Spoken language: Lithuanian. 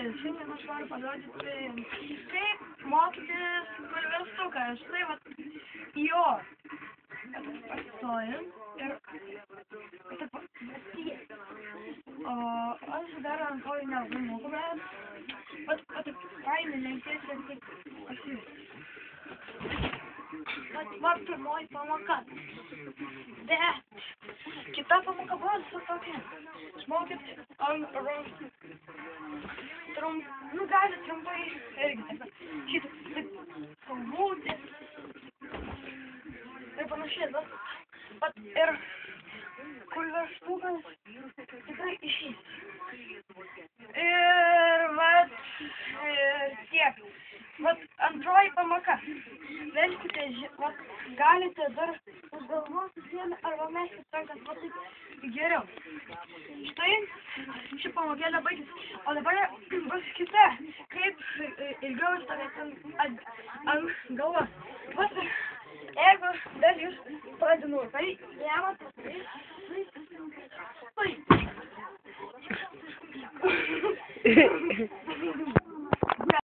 Šiandien aš noriu parodyti, kaip mokytis pulverstuką. Štai vat jo pasistojam ir o aš dar ant kojų nelabai moku, bet fainai lenkėsi ir tik pasiūsti. Vat pirmoji pamoka. Bet kita pamoka buvo su tokia. Išmokyt ant rankų. Gali trumpai irgi taip kalbūti ir panašiai, bet ir pulverstukas tikrai išeis. Ir vat tiek. Vat antroji pamoka. Veskite, vat galite dar užgalvoti sieną arba mesti rankas, vat taip geriau. Štai ši pamokėlė baigėsi. O dabar bus kita, kaip ilgiau stovėti ant galvos. Vat jeigu dar jūs pradinu, tai jėmat, tai.